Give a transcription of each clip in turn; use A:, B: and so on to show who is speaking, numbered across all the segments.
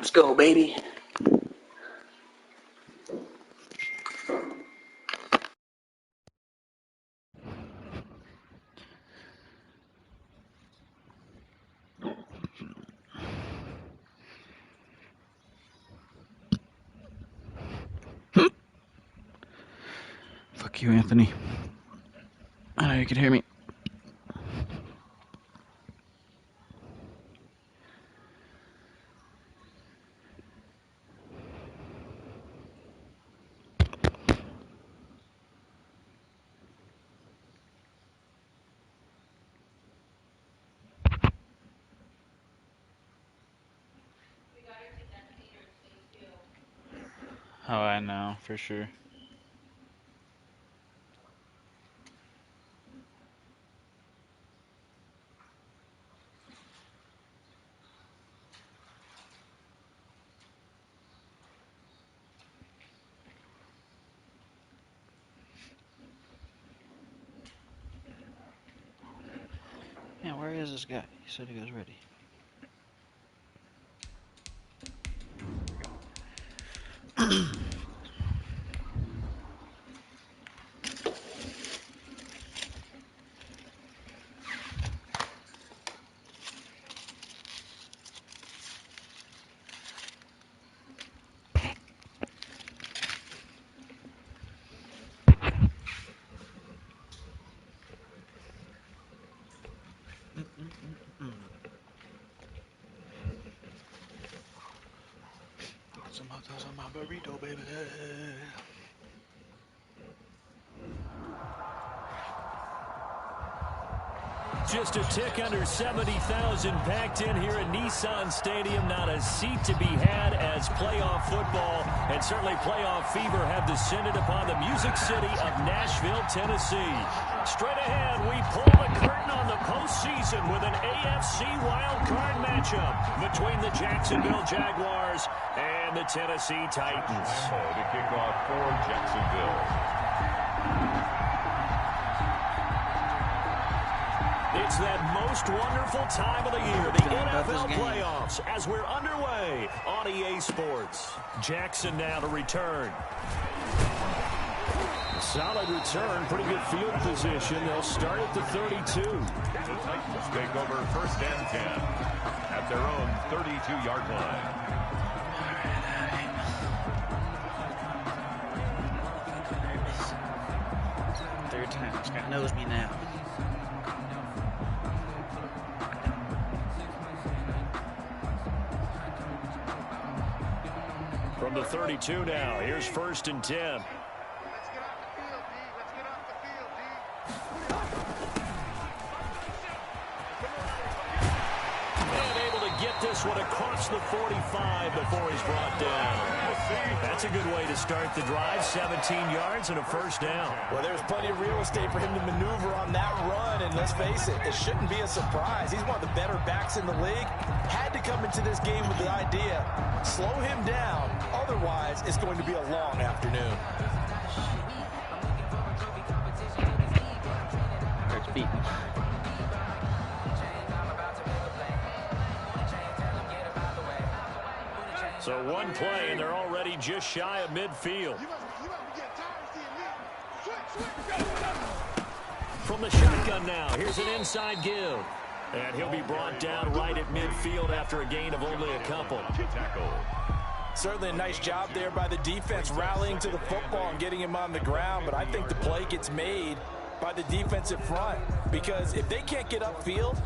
A: Let's go, baby.
B: Fuck you, Anthony. I know you can hear me. Oh, I know, for sure. Man, where is this guy? He said he was ready. Some hot dogs on my burrito, baby.
C: Just a tick under 70,000 packed in here at Nissan Stadium. Not a seat to be had as playoff football and certainly playoff fever have descended upon the music city of Nashville, Tennessee. Straight ahead, we pull the curtain on the postseason with an AFC wildcard matchup between the Jacksonville Jaguars and the Tennessee Titans.
D: To kick off for Jacksonville.
C: It's that most wonderful time of the year, the NFL playoffs, as we're underway on EA Sports. Jackson now to return. Solid return, pretty good field position. They'll start at the 32.
D: The Titans take over first and 10 at their own 32-yard line.
A: Third time. This guy knows me now.
C: From the 32 now, here's first and 10. And able to get this one across the 45 before he's brought down. That's a good way to start the drive. 17 yards and a first down.
E: Well, there's plenty of real estate for him to maneuver on that run, and let's face it, it shouldn't be a surprise. He's one of the better backs in the league. Had to come into this game with the idea, slow him down, otherwise it's going to be a long afternoon.
A: Hurts beat.
C: So one play, and they're already just shy of midfield. From the shotgun now, here's an inside give. And he'll be brought down right at midfield after a gain of only a couple.
E: Certainly a nice job there by the defense, rallying to the football and getting him on the ground. But I think the play gets made by the defensive front, because if they can't get upfield,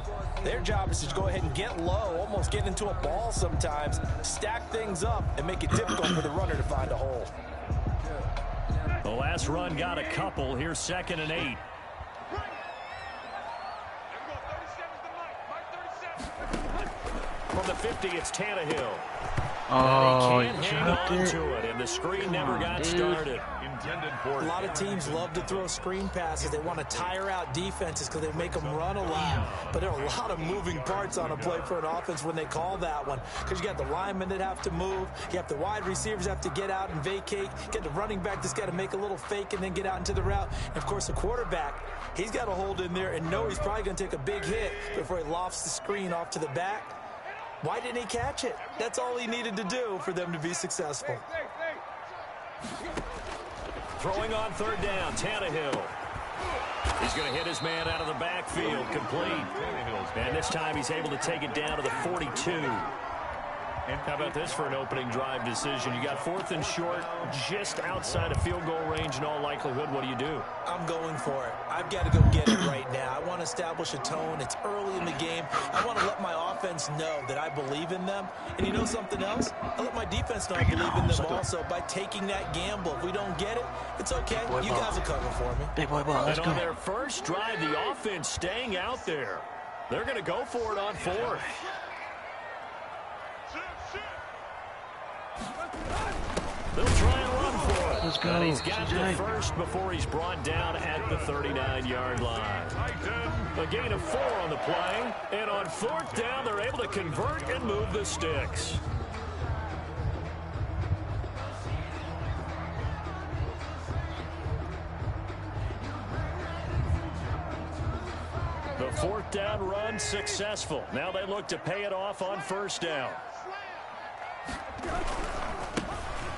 E: their job is to go ahead and get low, almost get into a ball sometimes, stack things up, and make it difficult for the runner to find a hole.
C: The last run got a couple. Here's second and 8. From the 50, it's Tannehill.
B: Oh,
C: he can't hang on to it, and the screen never got started.
E: A lot of teams love to throw screen passes. They want to tire out defenses because they make them run a lot. But there are a lot of moving parts on a play for an offense when they call that one, because you got the linemen that have to move. You have the wide receivers have to get out and vacate. You get the running back that's got to make a little fake and then get out into the route. And, of course, the quarterback, he's got to hold in there and know he's probably going to take a big hit before he lofts the screen off to the back. Why didn't he catch it? That's all he needed to do for them to be successful.
C: Throwing on third down, Tannehill. He's going to hit his man out of the backfield, complete. And this time he's able to take it down to the 42. How about this for an opening drive decision? You got 4th and short, just outside of field goal range in all likelihood. What do?
E: I'm going for it. I've got to go get it right now. I want to establish a tone. It's early in the game. I want to let my offense know that I believe in them. And you know something else? I let my defense know I believe in them also by taking that gamble. If we don't get it, it's okay. You guys will cover for me.
B: Big boy ball, let's
C: and
B: go.
C: On their first drive, the offense staying out there. They're going to go for it on 4th. They'll try and run for it.
B: Let's go.
C: And he's got the first before he's brought down at the 39-yard line. A gain of 4 on the play. And on 4th down, they're able to convert and move the sticks. The 4th down run successful. Now they look to pay it off on 1st down.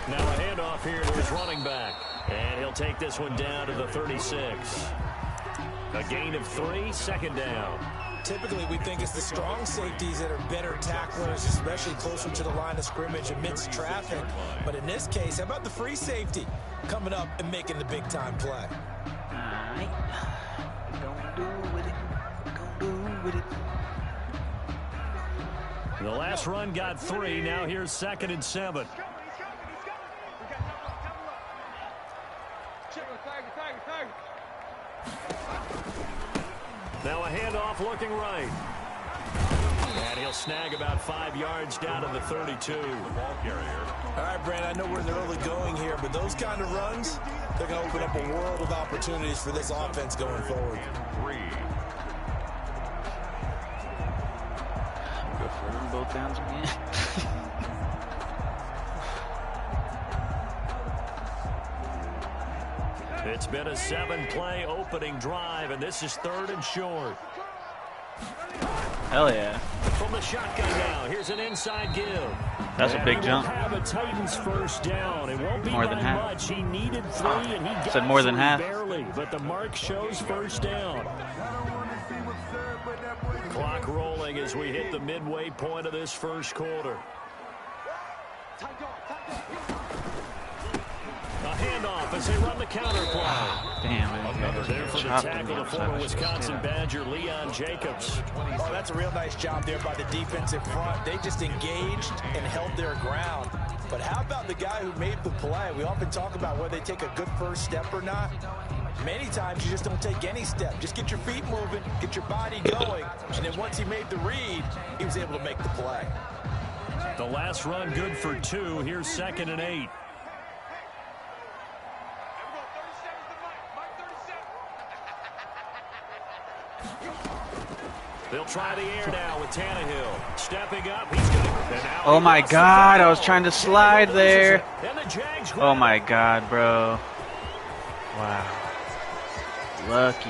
C: Now a handoff here to his running back. And he'll take this one down to the 36. A gain of 3, 2nd down.
E: Typically, we think it's the strong safeties that are better tacklers, especially closer to the line of scrimmage amidst traffic. But in this case, how about the free safety coming up and making the big-time play?
A: All right. Gonna do with it. Gonna do with it.
C: The last run got 3. Now here's 2nd and 7. Now a handoff looking right. And he'll snag about 5 yards down to the 32.
E: All right, Brand, I know we're in the early going here, but those kind of runs, they're going to open up a world of opportunities for this offense going forward.
A: Go for them both downs again.
C: It's been a 7-play opening drive, and this is 3rd and short.
B: Hell yeah.
C: From the shotgun now, here's an inside give.
B: That's a big jump.
C: Have a Titans first down. It won't be
B: More than
C: by
B: half.
C: much. He needed 3, and he got
B: Said more than
C: 3
B: half.
C: barely, but the mark shows first down. Clock rolling as we hit the midway point of this first quarter. A handoff as they run the counter play.
B: Damn, man.
C: There for the tackle, the former Wisconsin Badger, Leon Jacobs.
E: Oh, that's a real nice job there by the defensive front. They just engaged and held their ground. But how about the guy who made the play? We often talk about whether they take a good first step or not. Many times you just don't take any step. Just get your feet moving, get your body going, and then once he made the read, he was able to make the play.
C: The last run good for 2. Here's 2nd and 8. They'll try the air now with Tannehill. Stepping up. He's going to...
B: Oh my God, I was trying to slide there. Oh my God, bro. Wow. Lucky.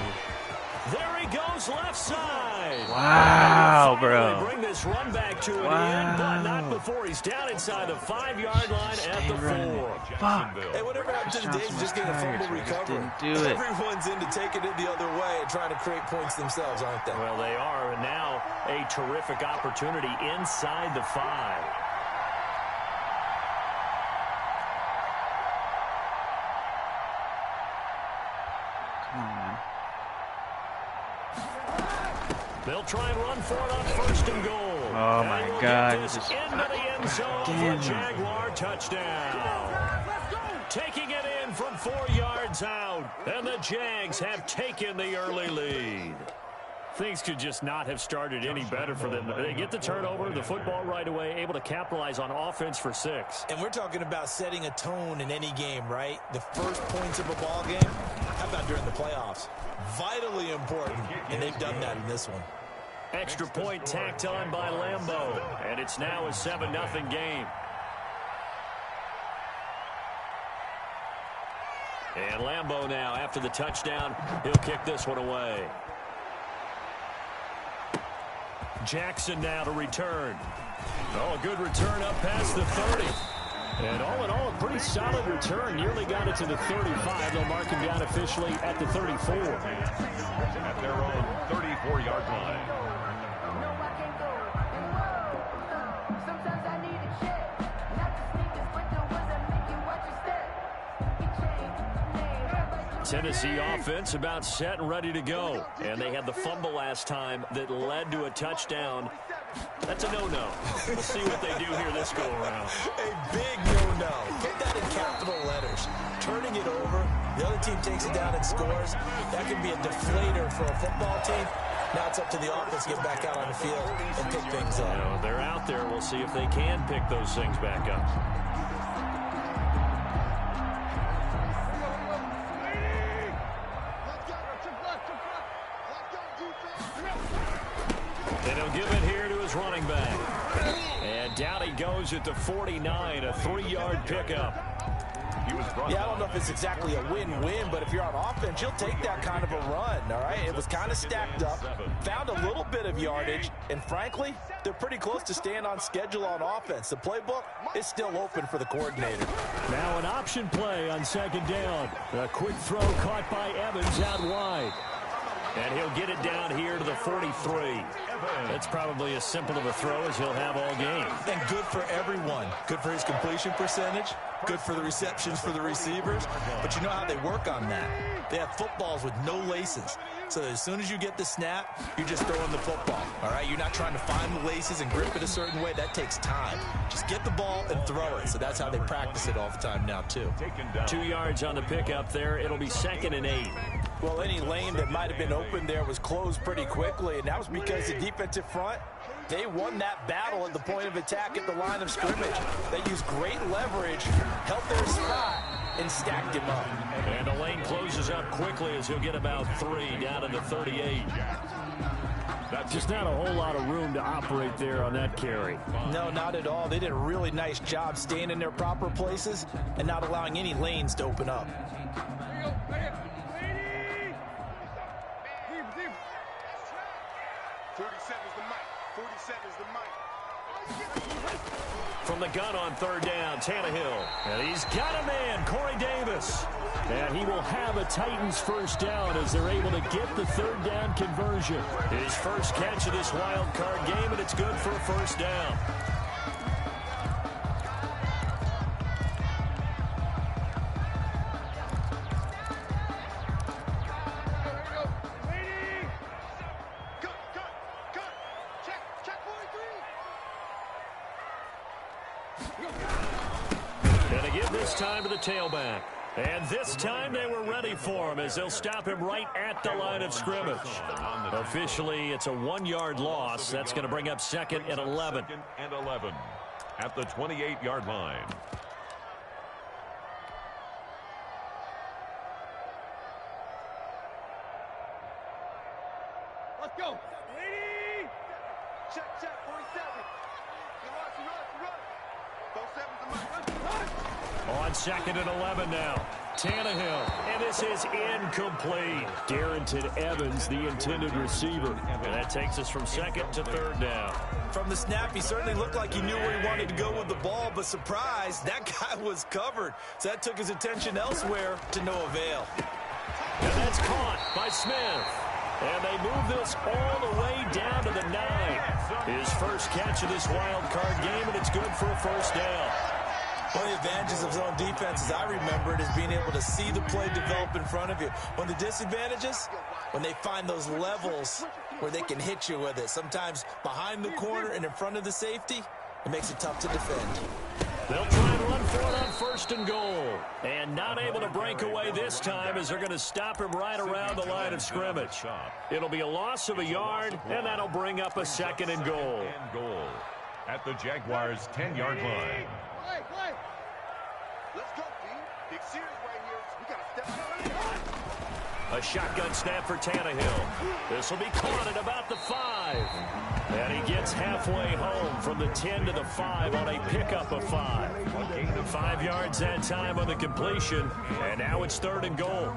C: There he goes left side.
B: Wow, bro.
C: Bring this run back to an end, but not before he's down inside the 5-yard line at the 4.
B: Fuck.
E: Hey, whatever happened to the days of just getting a fumble recovery?
B: Didn't do it.
E: Everyone's into taking it the other way and trying to create points themselves, aren't they?
C: Well, they are, and now a terrific opportunity inside the 5.
B: Come on, man.
C: They'll try and run for it on 1st and goal.
B: Oh my God.
C: This
B: Just
C: into the end zone for
B: damn
C: a Jaguar touchdown. Taking it in from 4 yards out. And the Jags have taken the early lead. Things could just not have started any better for them. They get the turnover, the football right away, able to capitalize on offense for 6.
E: And we're talking about setting a tone in any game, right? The first points of a ball game. How about during the playoffs? Vitally important, and they've done that in this one.
C: Extra point tacked on by Lambeau, and it's now a 7-0 game. And Lambeau now, after the touchdown, he'll kick this one away. Jackson now to return. Oh, a good return up past the 30. And all in all, a pretty solid return. Nearly got it to the 35. They'll mark him down officially at the 34.
D: At their own 34-yard line.
C: Tennessee offense about set and ready to go. And they had the fumble last time that led to a touchdown. That's a no-no. We'll see what they do here this go-around.
E: A big no-no. Put that in capital letters. Turning it over, the other team takes it down and scores. That can be a deflator for a football team. Now it's up to the offense to get back out on the field and pick things up.
C: You know, they're out there. We'll see if they can pick those things back up. And he'll give it here to his running back. And down he goes at the 49, a 3-yard pickup.
E: Yeah, I don't know if it's exactly a win-win, but if you're on offense, you'll take that kind of a run, all right? It was kind of stacked up, found a little bit of yardage, and frankly, they're pretty close to staying on schedule on offense. The playbook is still open for the coordinator.
C: Now an option play on second down. A quick throw caught by Evans out wide. And he'll get it down here to the 43. That's probably as simple of a throw as he'll have all game.
E: And good for everyone. Good for his completion percentage. Good for the receptions for the receivers. But you know how they work on that. They have footballs with no laces. So as soon as you get the snap, you're just throwing the football. All right? You're not trying to find the laces and grip it a certain way. That takes time. Just get the ball and throw it. So that's how they practice it all the time now, too.
C: 2 yards on the pickup there. It'll be 2nd and 8.
E: Well, any lane that might have been open there was closed pretty quickly, and that was because the defensive front, they won that battle at the point of attack at the line of scrimmage. They used great leverage, held their spot, and stacked him up.
C: And the lane closes up quickly as he'll get about 3 down to the 38. That's just not a whole lot of room to operate there on that carry.
E: No, not at all. They did a really nice job staying in their proper places and not allowing any lanes to open up.
F: 47's the mic. 47's the mic.
C: From the gun on 3rd down, Tannehill. And he's got a man, Corey Davis. And he will have a Titans first down as they're able to get the 3rd down conversion. His first catch of this wild card game, and it's good for a first down. And again this time to the tailback. And this time they were ready for him as they'll stop him right at the line of scrimmage. Officially, it's a 1-yard loss. That's going to bring up 2nd and 11.
D: 2nd and 11 at the 28-yard line.
F: Let's go. Ready? Check, 47. Run. 47's the mic. Run.
C: On 2nd and 11 now. Tannehill, and this is incomplete. Darrington Evans, the intended receiver. And that takes us from 2nd to 3rd down.
E: From the snap, he certainly looked like he knew where he wanted to go with the ball, but surprise, that guy was covered. So that took his attention elsewhere to no avail.
C: And that's caught by Smith. And they move this all the way down to the 9. His first catch of this wild card game, and it's good for a first down.
E: One of the advantages of zone defense, as I remember it, is being able to see the play develop in front of you. One of the disadvantages, when they find those levels where they can hit you with it. Sometimes behind the corner and in front of the safety, it makes it tough to defend.
C: They'll try and run for it on 1st and goal. And not able to break away this time as they're going to stop him right around the line of scrimmage. It'll be a loss of a yard, and that'll bring up a 2nd and goal.
D: At the Jaguars' 10-yard line.
F: Play. Let's go, team. Big series right here. We got to step up.
C: A shotgun snap for Tannehill. This will be caught at about the 5. And he gets halfway home from the 10 to the 5 on a pickup of 5. 5 yards that time on the completion. And now it's 3rd and goal.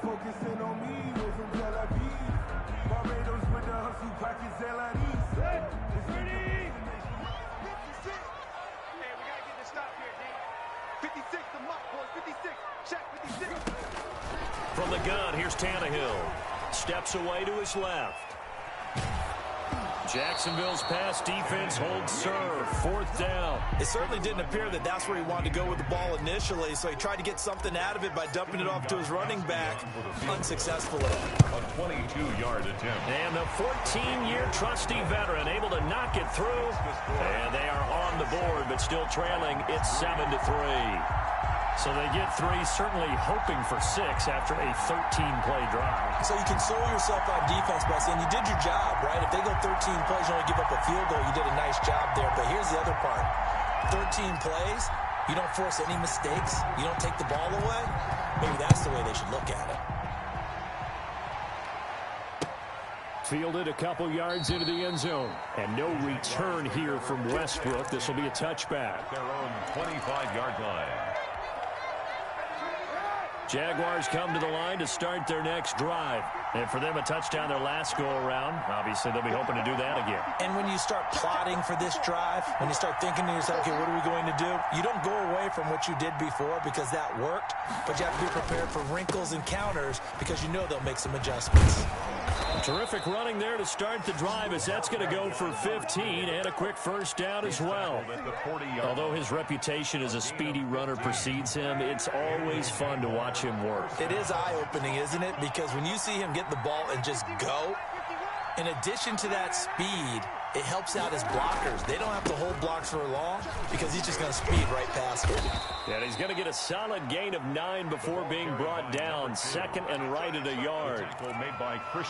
G: Focusing on me, was in Tel Aviv. Barbados with the hustle, pockets LIDs.
C: From the gun, here's Tannehill. Steps away to his left. Jacksonville's pass defense holds serve. 4th down.
E: It certainly didn't appear that that's where he wanted to go with the ball initially, so he tried to get something out of it by dumping it off to his running back. Unsuccessfully.
D: A 22-yard attempt.
C: And the 14-year trusty veteran able to knock it through. And they are on the board, but still trailing. It's 7-3. So they get 3, certainly hoping for 6 after a 13-play drive.
E: So you console yourself on defense by saying you did your job, right? If they go 13 plays, you only give up a field goal, you did a nice job there. But here's the other part. 13 plays, you don't force any mistakes, you don't take the ball away. Maybe that's the way they should look at it.
C: Fielded a couple yards into the end zone. And no return here from Westbrook. This will be a touchback.
D: Their own 25-yard line.
C: Jaguars come to the line to start their next drive. And for them, a touchdown their last go-around. Obviously, they'll be hoping to do that again.
E: And when you start plotting for this drive, when you start thinking to yourself, okay, what are we going to do? You don't go away from what you did before because that worked, but you have to be prepared for wrinkles and counters because you know they'll make some adjustments.
C: Terrific running there to start the drive as that's going to go for 15 and a quick first down as well. Although his reputation as a speedy runner precedes him, it's always fun to watch him work.
E: It is eye-opening, isn't it? Because when you see him get the ball and just go, in addition to that speed, it helps out his blockers. They don't have to hold blocks for long because he's just going to speed right past it.
C: And he's going to get a solid gain of 9 before being brought down. 2nd and right at a yard.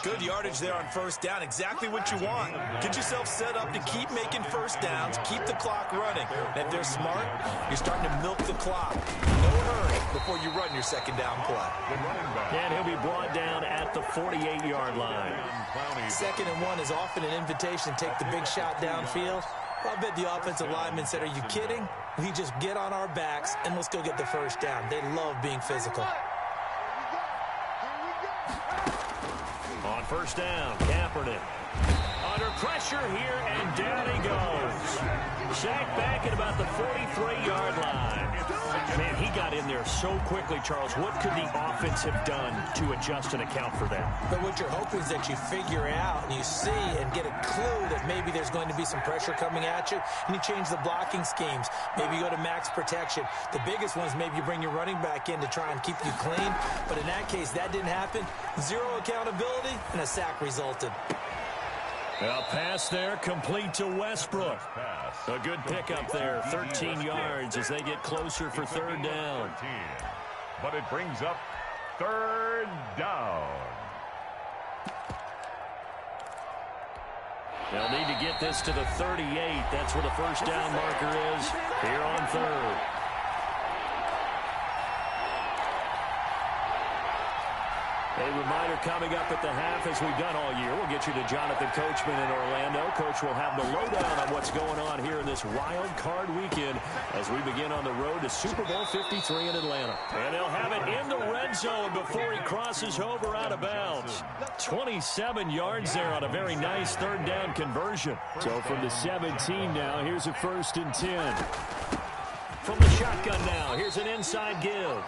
E: Good yardage there on first down. Exactly what you want. Get yourself set up to keep making first downs, keep the clock running. And if they're smart, you're starting to milk the clock. No hurry before you run your second down play.
C: And he'll be brought down at the 48-yard line.
E: 2nd and 1 is often an invitation to take the big shot downfield. Well, I bet the offensive lineman said, are you kidding? We just get on our backs and let's go get the first down. They love being physical.
C: On first down, Kaepernick. Under pressure here, and down he goes. Sacked back at about the 43-yard line. Man, he got in there so quickly, Charles. What could the offense have done to adjust and account for that?
E: But what you're hoping is that you figure out and you see and get a clue that maybe there's going to be some pressure coming at you, and you change the blocking schemes. Maybe you go to max protection. The biggest one is maybe you bring your running back in to try and keep you clean. But in that case, that didn't happen. 0 accountability, and a sack resulted.
C: A pass there, complete to Westbrook. A good pickup there, 13 yards as they get closer for 3rd down.
D: But it brings up 3rd down.
C: They'll need to get this to the 38. That's where the first down marker is here on 3rd. A reminder coming up at the half, as we've done all year. We'll get you to Jonathan Coachman in Orlando. Coach will have the lowdown on what's going on here in this wild card weekend as we begin on the road to Super Bowl 53 in Atlanta. And they'll have it in the red zone before he crosses over out of bounds. 27 yards there on a very nice 3rd down conversion. So from the 17 now, here's a 1st and 10. From the shotgun now, here's an inside give.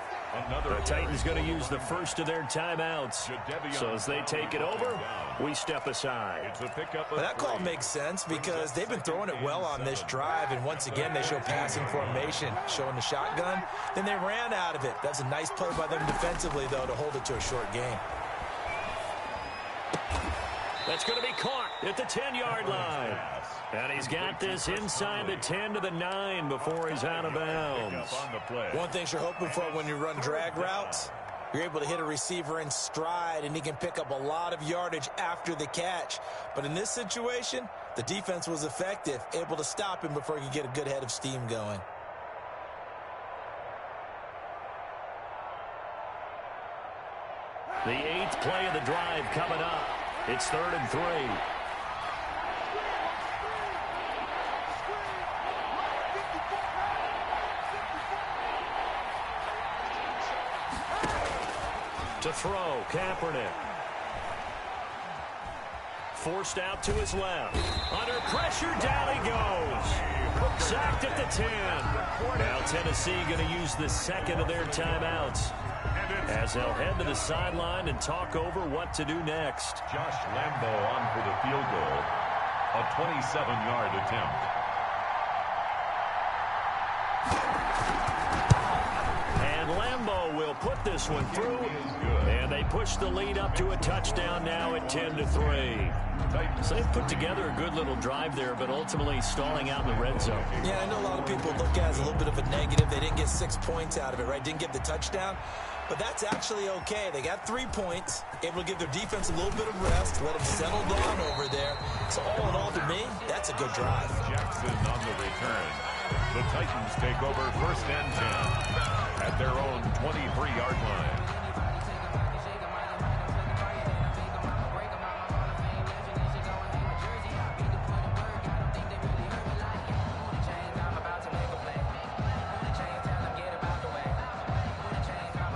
C: The Titans going to use the first of their timeouts. So as they take it over, we step aside.
E: Well, that call makes sense because they've been throwing it well on this drive, and once again they show passing formation, showing the shotgun. Then they ran out of it. That's a nice play by them defensively, though, to hold it to a short game.
C: That's going to be caught at the 10-yard line. And he's got this inside the 10 to the 9 before he's out of bounds.
E: One thing you're hoping for when you run drag routes, you're able to hit a receiver in stride, and he can pick up a lot of yardage after the catch. But in this situation, the defense was effective, able to stop him before he could get a good head of steam going.
C: The 8th play of the drive coming up. It's 3rd and 3. To throw, Kaepernick. Forced out to his left. Under pressure, down he goes. Sacked at the 10. Now Tennessee going to use the 2nd of their timeouts. as they'll head to the sideline and talk over what to do next.
D: Josh Lambo on for the field goal. A 27-yard attempt.
C: And Lambo will put this one through. And they push the lead up to a touchdown now at 10-3. So they've put together a good little drive there, but ultimately stalling out in the red zone.
E: Yeah, I know a lot of people look at it as a little bit of a negative. They didn't get 6 points out of it, right? Didn't get the touchdown. But that's actually okay. They got 3 points, able to give their defense a little bit of rest, let them settle down over there. So all in all, to me, that's a good drive.
D: Jackson on the return. The Titans take over 1st and 10 at their own 23-yard line.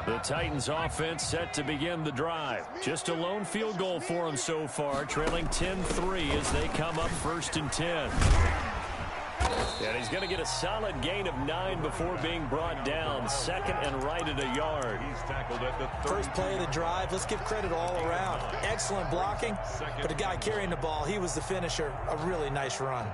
C: The Titans offense set to begin the drive. Just a lone field goal for them so far, trailing 10-3 as they come up 1st and 10. And he's going to get a solid gain of 9 before being brought down. 2nd and right at a yard.
D: He's tackled at the
E: First play of the drive, let's give credit all around. Excellent blocking, but the guy carrying the ball, he was the finisher. A really nice run.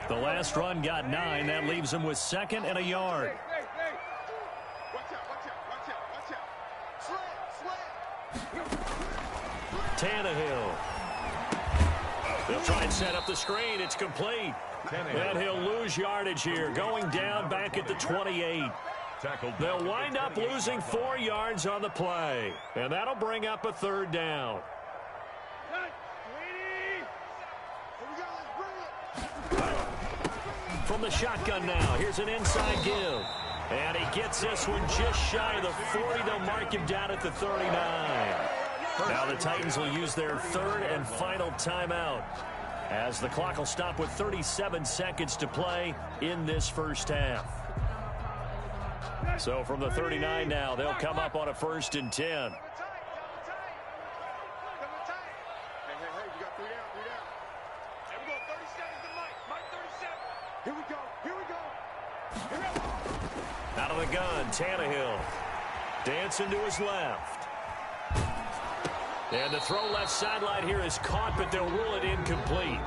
C: The last run got 9. That leaves him with 2nd and a yard. Tannehill. They'll try and set up the screen. It's complete. And he'll lose yardage here. Going down back at the 28. They'll wind up losing 4 yards on the play. And that'll bring up a 3rd down. From the shotgun now, here's an inside give. And he gets this one just shy of the 40. They'll mark him down at the 39. Now the Titans will use their 3rd and final timeout, as the clock will stop with 37 seconds to play in this first half. So from the 39 now, they'll come up on a 1st and 10. Out of the gun, Tannehill. Dancing to his left. And the throw left sideline here is caught, but they'll rule it incomplete.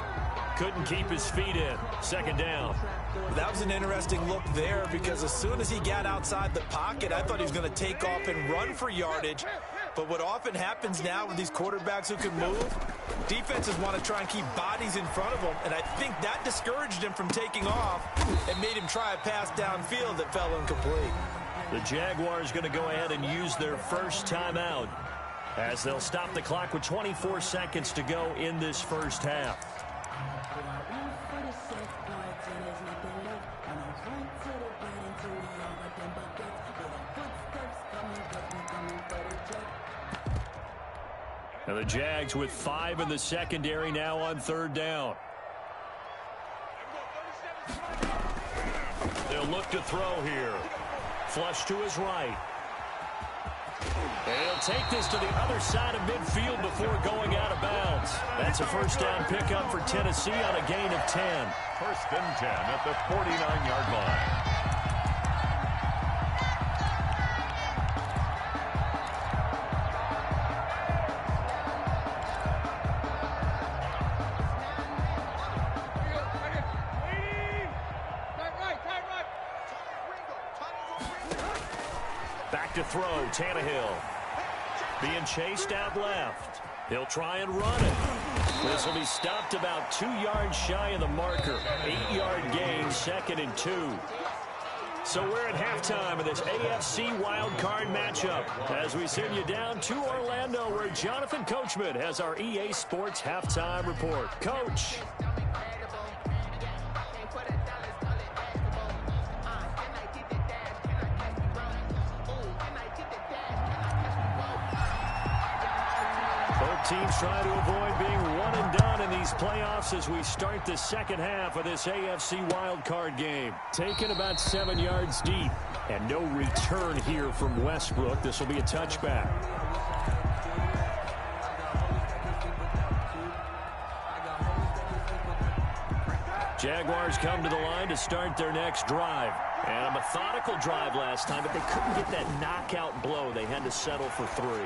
C: Couldn't keep his feet in. 2nd down.
E: That was an interesting look there, because as soon as he got outside the pocket, I thought he was going to take off and run for yardage. But what often happens now with these quarterbacks who can move, defenses want to try and keep bodies in front of them, and I think that discouraged him from taking off and made him try a pass downfield that fell incomplete.
C: The Jaguars going to go ahead and use their first timeout, as they'll stop the clock with 24 seconds to go in this first half. And the Jags with 5 in the secondary now on 3rd down. They'll look to throw here. Flush to his right. And he'll take this to the other side of midfield before going out of bounds. That's a 1st down pickup for Tennessee on a gain of 10.
D: 1st and 10 at the 49-yard line.
C: Back to throw, Tannehill. Being chased out left. He'll try and run it. This will be stopped about 2 yards shy of the marker. 8-yard gain, 2nd and 2. So we're at halftime of this AFC wildcard matchup, as we send you down to Orlando, where Jonathan Coachman has our EA Sports halftime report. Coach. Teams trying to avoid being one and done in these playoffs as we start the second half of this AFC wildcard game. Taken about 7 yards deep, and no return here from Westbrook. This will be a touchback. Jaguars come to the line to start their next drive. And a methodical drive last time, but they couldn't get that knockout blow. They had to settle for 3.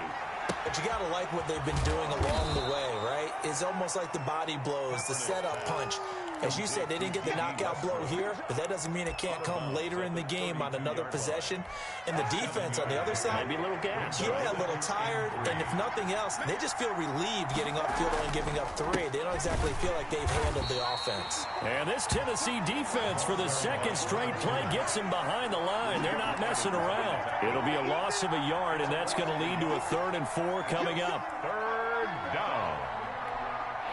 E: But you got to like what they've been doing along the way, right? It's almost like the body blows, the setup punch. As you said, they didn't get the knockout blow here, but that doesn't mean it can't come later in the game on another possession. And the defense on the other side,
C: maybe a little gas.
E: Yeah, right? A little tired. And if nothing else, they just feel relieved getting upfield and giving up 3. They don't exactly feel like they've handled the offense.
C: And this Tennessee defense for the second straight play gets them behind the line. They're not messing around. It'll be a loss of a yard, and that's going to lead to a 3rd and 4 coming up.
D: 3rd down.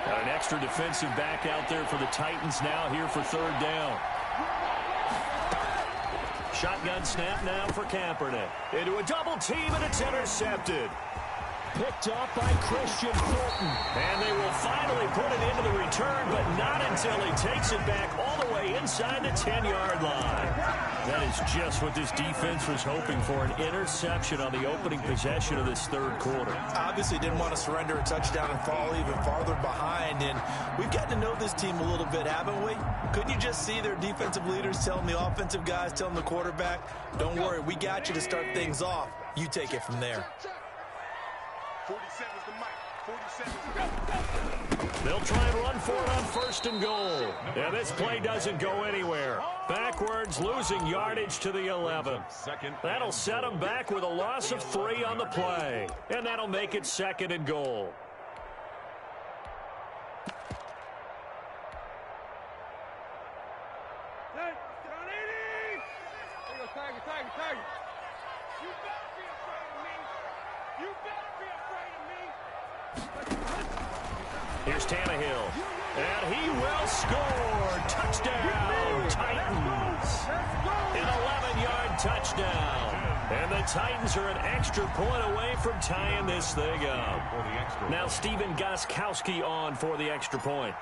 C: Got an extra defensive back out there for the Titans now here for 3rd down. Shotgun snap now for Kaepernick. Into a double team, and it's intercepted. Picked up by Christian Fulton. And they will finally put it into the return, but not until he takes it back all the way inside the 10-yard line. That is just what this defense was hoping for, an interception on the opening possession of this 3rd quarter.
E: Obviously didn't want to surrender a touchdown and fall even farther behind, and we've gotten to know this team a little bit, haven't we? Couldn't you just see their defensive leaders telling the offensive guys, telling the quarterback, don't worry, we got you to start things off. You take it from there.
F: 47 is the mic. 47
C: They'll try and run for it on 1st and goal. And this play doesn't go anywhere. Backwards, losing yardage to the 11. That'll set them back with a loss of 3 on the play. And that'll make it 2nd and goal. Here's Tannehill, and he will score. Touchdown, Titans. An 11-yard touchdown. And the Titans are an extra point away from tying this thing up. Now Stephen Gostkowski on for the extra point.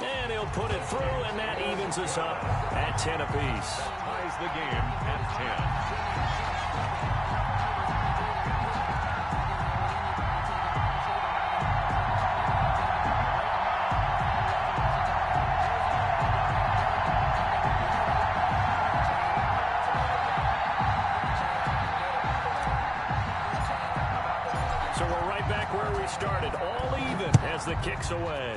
C: And he'll put it through, and that evens us up at 10 apiece.
D: Ties the game at 10.
C: So we're right back where we started, all even as the kick's away.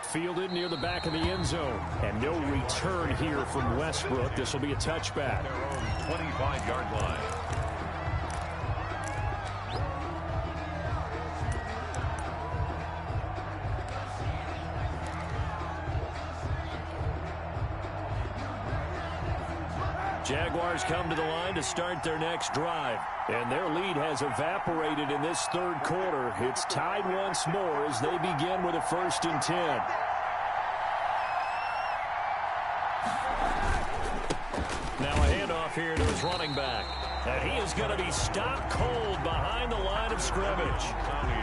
C: Fielded near the back of the end zone. And no return here from Westbrook. This will be a touchback.
D: Their own 25-yard line.
C: Jaguars come to the line to start their next drive. And their lead has evaporated in this 3rd quarter. It's tied once more as they begin with a 1st and 10. Now a handoff here to his running back. And he is going to be stopped cold behind the line of scrimmage.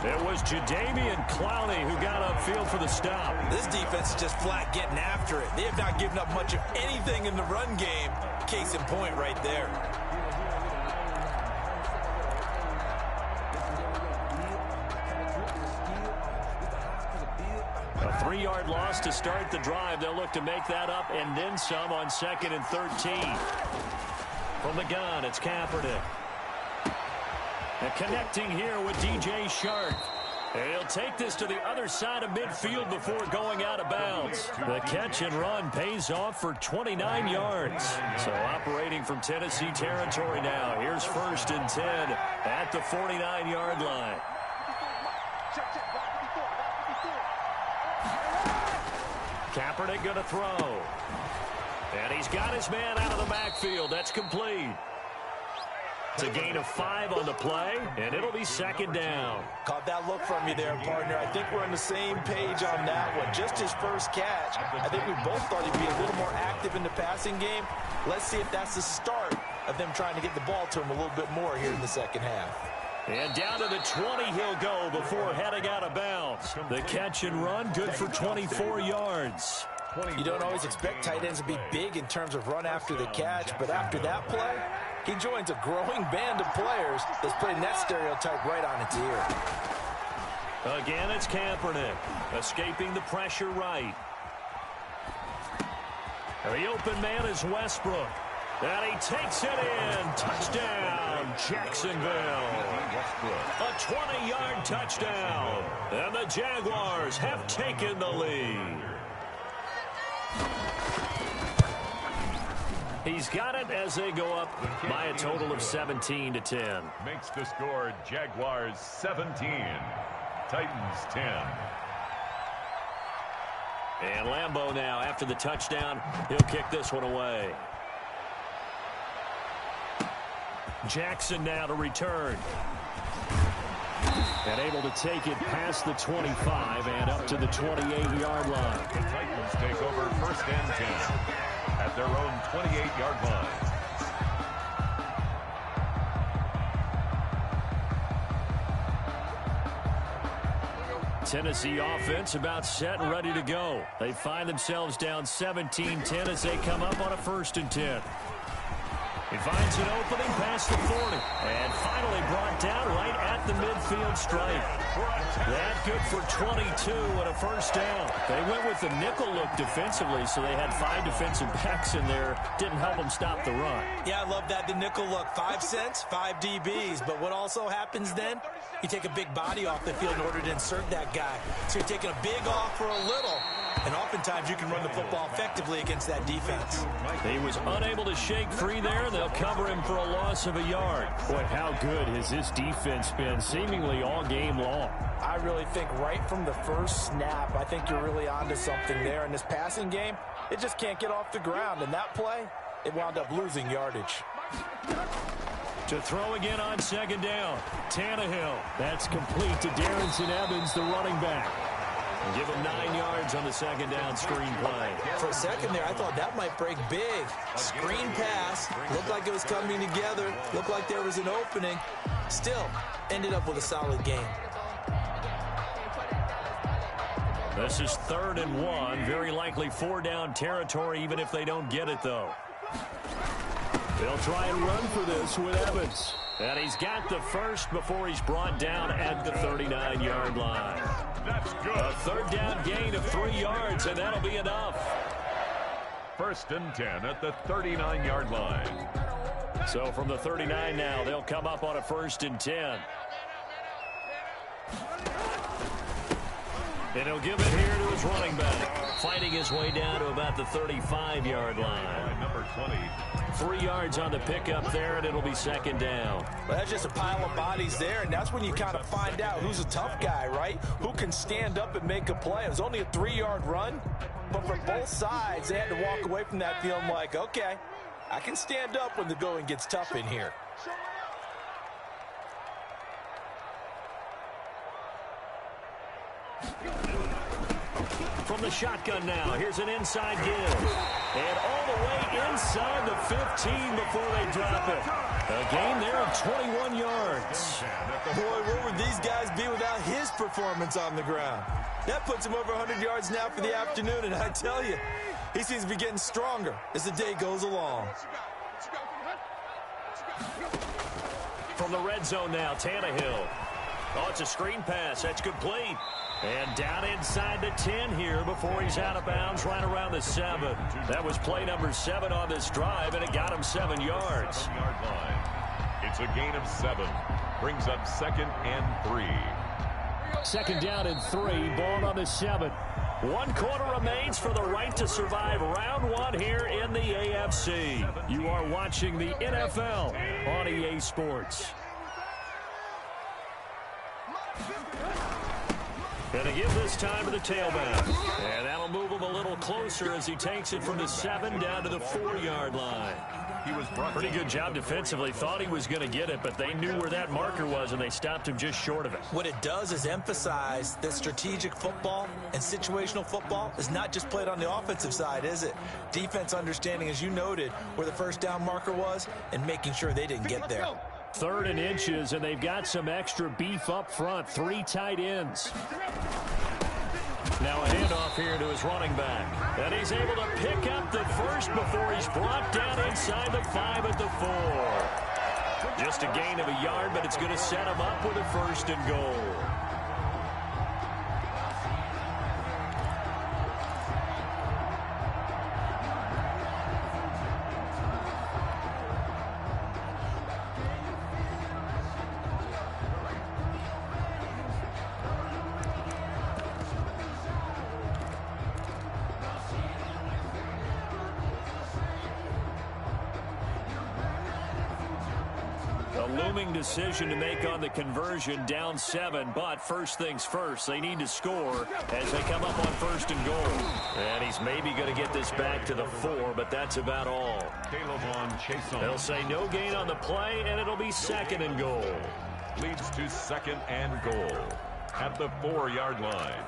C: It was Jadeveon Clowney who got upfield for the stop.
E: This defense is just flat getting after it. They have not given up much of anything in the run game. Case in point right there.
C: A 3-yard loss to start the drive. They'll look to make that up and then some on 2nd and 13. From the gun, it's Kaepernick. And connecting here with DJ Shark. And he'll take this to the other side of midfield before going out of bounds. The catch and run pays off for 29 yards. So operating from Tennessee territory now. Here's 1st and 10 at the 49-yard line. Kaepernick going to throw. And he's got his man out of the backfield. That's complete. It's a gain of 5 on the play, and it'll be 2nd down.
E: Caught that look from you there, partner. I think we're on the same page on that one. Just his first catch. I think we both thought he'd be a little more active in the passing game. Let's see if that's the start of them trying to get the ball to him a little bit more here in the 2nd half.
C: And down to the 20 he'll go before heading out of bounds. The catch and run, good for 24 yards.
E: You don't always expect tight ends to be big in terms of run after the catch, but after that play, he joins a growing band of players that's putting that stereotype right on its ear.
C: Again, it's Kaepernick, escaping the pressure right. The open man is Westbrook. And he takes it in. Touchdown, Jacksonville. A 20-yard touchdown. And the Jaguars have taken the lead. He's got it as they go up by a total of 17-10.
D: Makes the score Jaguars 17, Titans 10.
C: And Lambeau now, after the touchdown, he'll kick this one away. Jackson now to return. And able to take it past the 25 and up to the 28-yard line.
D: The Titans take over first and 10 at their own 28-yard line.
C: Tennessee offense about set and ready to go. They find themselves down 17-10 as they come up on a 1st and 10. He finds an opening past the 40. And finally brought down right at the midfield stripe. That good for 22 and a 1st down. They went with the nickel look defensively, so they had 5 defensive backs in there. Didn't help them stop the run.
E: Yeah, I love that, the nickel look. 5 cents, 5 DBs. But what also happens then? You take a big body off the field in order to insert that guy. So you're taking a big off for a little. And oftentimes you can run the football effectively against that defense.
C: He was unable to shake free there, and they'll cover him for a loss of a yard. Boy, how good has this defense been seemingly all game long?
E: I really think right from the first snap, I think you're really onto something there. In this passing game, it just can't get off the ground. And that play, it wound up losing yardage.
C: To throw again on 2nd down. Tannehill. That's complete to Darrington Evans, the running back. And give him 9 yards on the 2nd down screen play.
E: For a second there, I thought that might break big. Screen pass. Looked like it was coming together. Looked like there was an opening. Still, ended up with a solid game.
C: This is 3rd and 1. Very likely 4-down territory, even if they don't get it, though. They'll try and run for this with Evans. And he's got the first before he's brought down at the 39-yard line.
D: That's good.
C: A 3rd down gain of 3 yards, and that'll be enough.
D: 1st and 10 at the 39-yard line.
C: So from the 39 now, they'll come up on a 1st and 10. And he'll give it here to his running back, fighting his way down to about the 35-yard line.
D: Number 20.
C: 3 yards on the pickup there, and it'll be 2nd down.
E: Well, that's just a pile of bodies there, and that's when you kind of find out who's a tough guy, right? Who can stand up and make a play. It was only a 3-yard run, but for both sides, they had to walk away from that feeling like, okay, I can stand up when the going gets tough in here.
C: From the shotgun now, here's an inside give. And all the way inside the 15 before they drop it. A gain there of 21 yards.
E: Boy, where would these guys be without his performance on the ground? That puts him over 100 yards now for the afternoon, and I tell you, he seems to be getting stronger as the day goes along.
C: From the red zone now, Tannehill. Oh, it's a screen pass. That's complete. And down inside the 10 here before he's out of bounds right around the 7. That was play number 7 on this drive, and it got him 7 yards.
D: 7-yard line. It's a gain of 7. Brings up 2nd and 3.
C: 2nd down and 3. Ball on the 7. 1 quarter remains for the right to survive round 1 here in the AFC. You are watching the NFL on EA Sports. And to give this time to the tailback. And that'll move him a little closer as he takes it from the 7 down to the 4-yard line.
D: He was brought
C: Pretty good job defensively. Thought he was going to get it, but they knew where that marker was, and they stopped him just short of it.
E: What it does is emphasize that strategic football and situational football is not just played on the offensive side, is it? Defense understanding, as you noted, where the 1st down marker was and making sure they didn't get there.
C: 3rd and inches, and they've got some extra beef up front. 3 tight ends. Now a handoff here to his running back. And he's able to pick up the first before he's brought down inside the 5 at the 4. Just a gain of a yard, but it's going to set him up with a 1st and goal. looming decision to make on the conversion, down 7. But first things first, they need to score as they come up on 1st and goal. And he's maybe going to get this back to the 4, but that's about all. They'll say no gain on the play, and it'll be 2nd and goal.
D: Leads to 2nd and goal at the 4-yard line.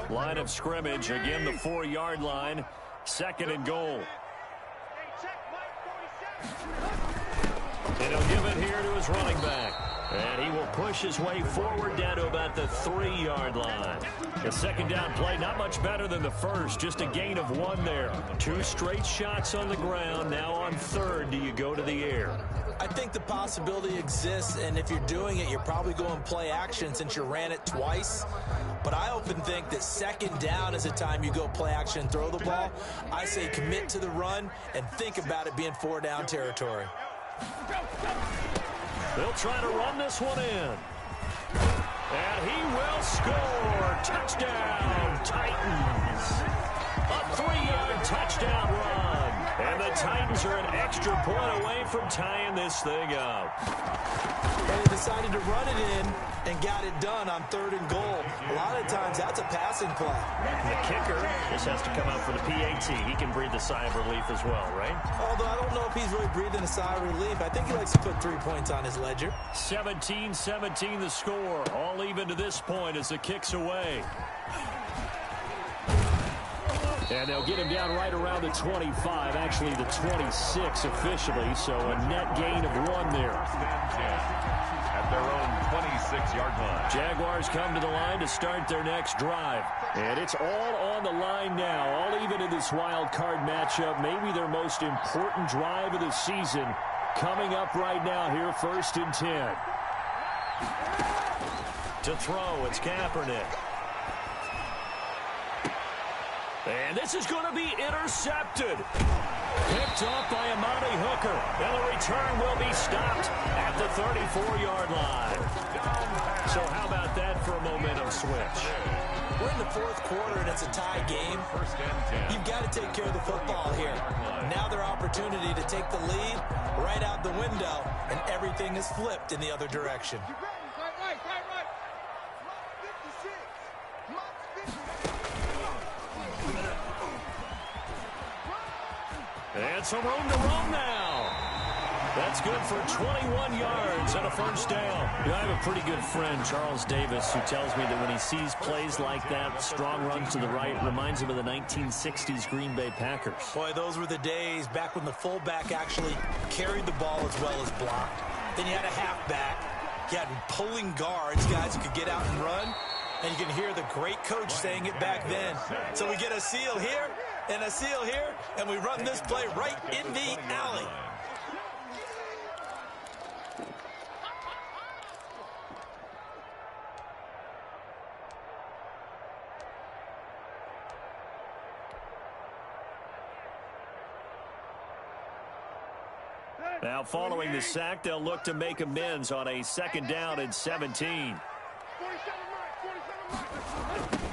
C: Line of scrimmage, again the 4-yard line, 2nd and goal. And he'll give it here to his running back. And he will push his way forward down to about the 3-yard line. The 2nd down play, not much better than the first, just a gain of 1 there. 2 straight shots on the ground. Now on 3rd, do you go to the air?
E: I think the possibility exists, and if you're doing it, you're probably going play action since you ran it twice. But I often think that 2nd down is the time you go play action and throw the ball. I say commit to the run and think about it being 4-down territory.
C: They'll try to run this one in. And he will score. Touchdown, Titans. A 3-yard touchdown run. And the Titans are an extra point away from tying this thing up.
E: And they decided to run it in and got it done on 3rd and goal. A lot of times that's a passing play.
C: The kicker just has to come out for the PAT. He can breathe a sigh of relief as well, right?
E: Although I don't know if he's really breathing a sigh of relief. I think he likes to put 3 points on his ledger.
C: 17-17 the score. All even to this point as the kick's away. And they'll get him down right around the 25, actually the 26 officially, so a net gain of 1 there.
D: At their own 26-yard line.
C: Jaguars come to the line to start their next drive. And it's all on the line now, all even in this wild card matchup. Maybe their most important drive of the season coming up right now here, 1st and 10. To throw, it's Kaepernick. And this is going to be intercepted. Picked off by Amani Hooker. And the return will be stopped at the 34-yard line. So how about that for a momentum switch?
E: We're in the 4th quarter and it's a tie game. You've got to take care of the football here. Now their opportunity to take the lead right out the window, and everything is flipped in the other direction.
C: And some room to roam now. That's good for 21 yards and a 1st down. You know, I have a pretty good friend, Charles Davis, who tells me that when he sees plays like that, strong runs to the right, reminds him of the 1960s Green Bay Packers.
E: Boy, those were the days back when the fullback actually carried the ball as well as blocked. Then you had a halfback. You had pulling guards, guys who could get out and run. And you can hear the great coach saying it back then. So we get a seal here and a seal here, and we run this play right in the alley.
C: Now following the sack, they'll look to make amends on a 2nd down and 17.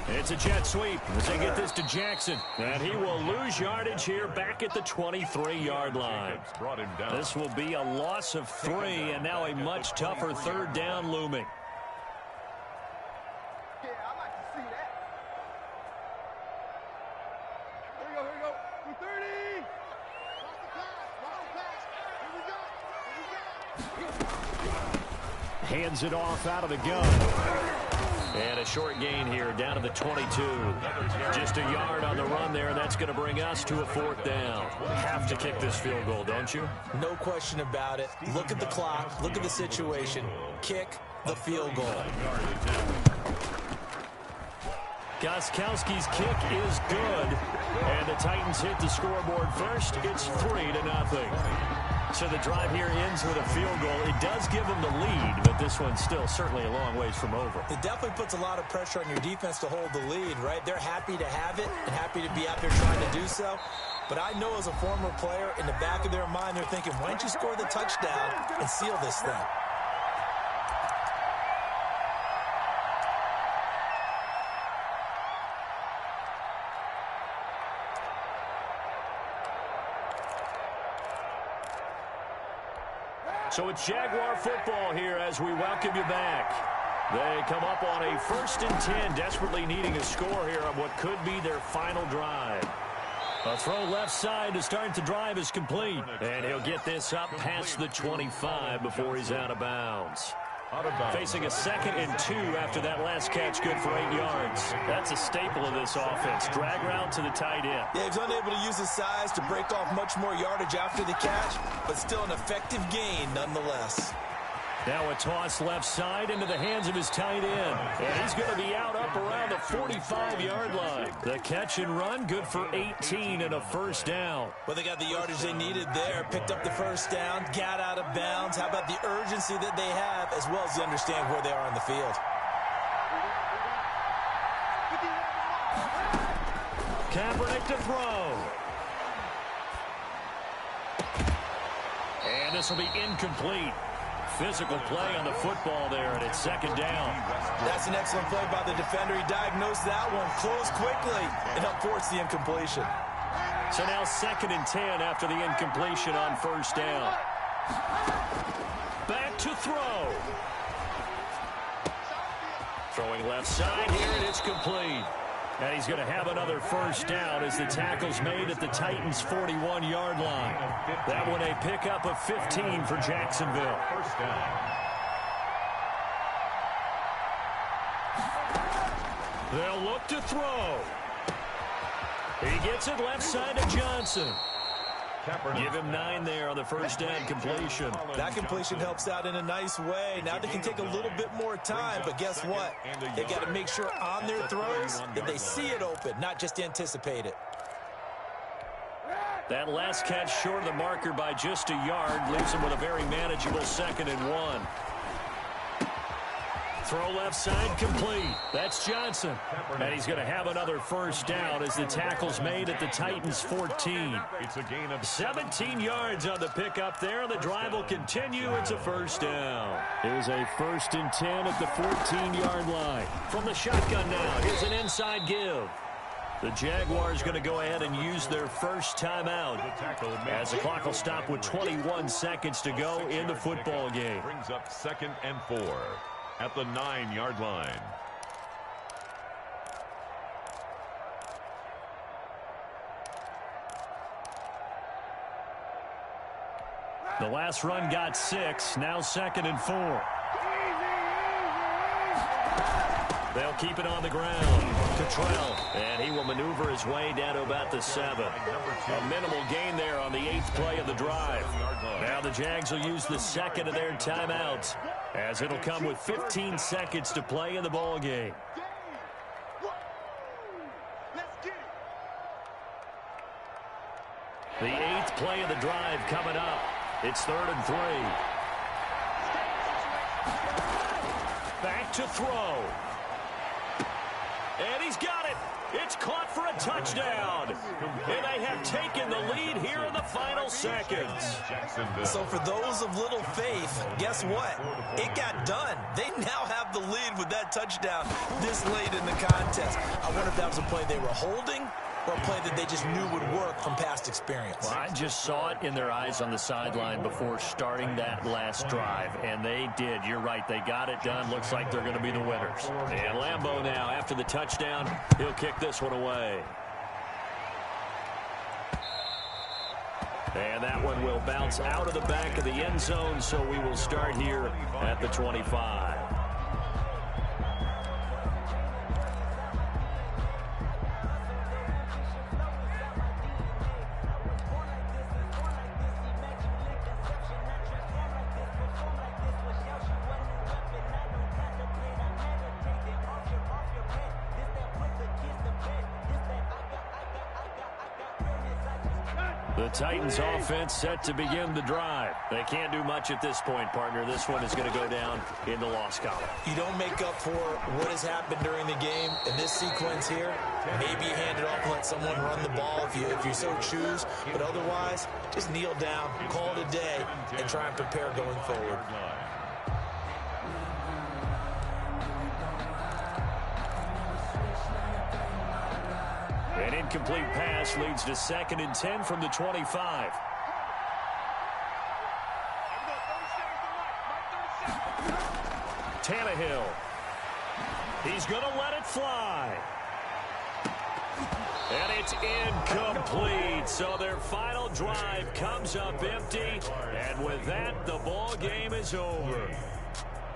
C: It's a jet sweep as they get this to Jackson. And he will lose yardage here back at the 23-yard line. This will be a loss of 3, and now a much tougher 3rd down looming.
F: Yeah, I like to see that. Here we go, here we go. 230.
C: Hands it off out of the gun. And a short gain here down to the 22. Just a yard on the run there, and that's going to bring us to a 4th down. Have to kick this field goal, don't you?
E: No question about it. Look at the clock. Look at the situation. Kick the field goal.
C: Gostkowski's kick is good. And the Titans hit the scoreboard first. It's 3-0. So the drive here ends with a field goal. It does give them the lead, but this one's still certainly a long ways from over.
E: It definitely puts a lot of pressure on your defense to hold the lead, right? They're happy to have it and happy to be out there trying to do so. But I know as a former player, in the back of their mind, they're thinking, why don't you score the touchdown and seal this thing?
C: So it's Jaguar football here as we welcome you back. They come up on a 1st and 10, desperately needing a score here on what could be their final drive. A throw left side to start the drive is complete. And he'll get this up past the 25 before he's out of bounds. Facing a 2nd and 2 after that last catch, good for 8 yards. That's a staple of this offense. Drag route to the tight end.
E: Yeah, he's unable to use his size to break off much more yardage after the catch, but still an effective gain nonetheless.
C: Now a toss left side into the hands of his tight end. And he's going to be out up around the 45-yard line. The catch and run, good for 18 and a 1st down.
E: Well, they got the yardage they needed there, picked up the 1st down, got out of bounds. How about the urgency that they have, as well as they understand where they are on the field?
C: Kaepernick to throw. And this will be incomplete. Physical play on the football there, and it's 2nd down.
E: That's an excellent play by the defender. He diagnosed that one, closed quickly, and helped force the incompletion.
C: So now 2nd and 10 after the incompletion on 1st down. Back to throw. Throwing left side here, and it's complete. And he's going to have another 1st down as the tackle's made at the Titans' 41-yard line. That one a pickup of 15 for Jacksonville.
D: 1st down.
C: They'll look to throw. He gets it left side to Johnson. Give him 9 there on the 1st down completion.
E: That completion helps out in a nice way. Now they can take a little bit more time, but guess what? They got to make sure on their throws that they see it open, not just anticipate it.
C: That last catch short of the marker by just a yard leaves him with a very manageable 2nd and 1. Throw left side complete. That's Johnson. And he's going to have another 1st down as the tackle's made at the Titans' 14.
D: It's a gain of
C: 17 yards on the pickup there. The drive will continue. It's a 1st down. Here's a 1st and 10 at the 14-yard line. From the shotgun now, here's an inside give. The Jaguars going to go ahead and use their 1st timeout as the clock will stop with 21 seconds to go in the football game.
D: Brings up 2nd and 4 at the 9-yard line.
C: The last run got 6. Now 2nd and 4. They'll keep it on the ground. Cottrell, and he will maneuver his way down to about the 7. A minimal gain there on the 8th play of the drive. Now the Jags will use the 2nd of their timeouts, as it'll come with 15 seconds to play in the ball game. The 8th play of the drive coming up. It's 3rd and 3. Back to throw. And he's got it. It's caught for a touchdown. And they have taken the lead here in the final seconds.
E: So for those of little faith, guess what? It got done. They now have the lead with that touchdown this late in the contest. I wonder if that was a play they were holding or a play that they just knew would work from past experience.
C: Well, I just saw it in their eyes on the sideline before starting that last drive, and they did. You're right. They got it done. Looks like they're going to be the winners. And Lambeau now, after the touchdown, he'll kick this one away. And that one will bounce out of the back of the end zone, so we will start here at the 25. The Titans offense set to begin the drive. They can't do much at this point, partner. This one is going to go down in the loss column.
E: You don't make up for what has happened during the game. In this sequence here, maybe you hand it off and let someone run the ball if you so choose. But otherwise, just kneel down, call it a day, and try and prepare going forward.
C: An incomplete pass leads to 2nd and 10 from the 25. Tannehill. He's going to let it fly. And it's incomplete. So their final drive comes up empty. And with that, the ball game is over.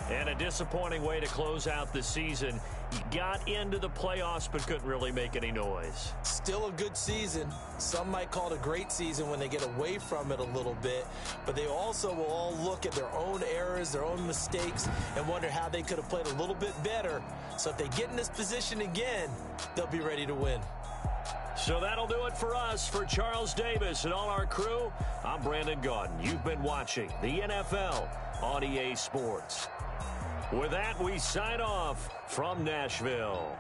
C: And a disappointing way to close out the season. He got into the playoffs but couldn't really make any noise.
E: Still a good season. Some might call it a great season when they get away from it a little bit. But they also will all look at their own errors, their own mistakes, and wonder how they could have played a little bit better. So if they get in this position again, they'll be ready to win.
C: So that'll do it for us. For Charles Davis and all our crew, I'm Brandon Gaudin. You've been watching the NFL on EA Sports. With that, we sign off from Nashville.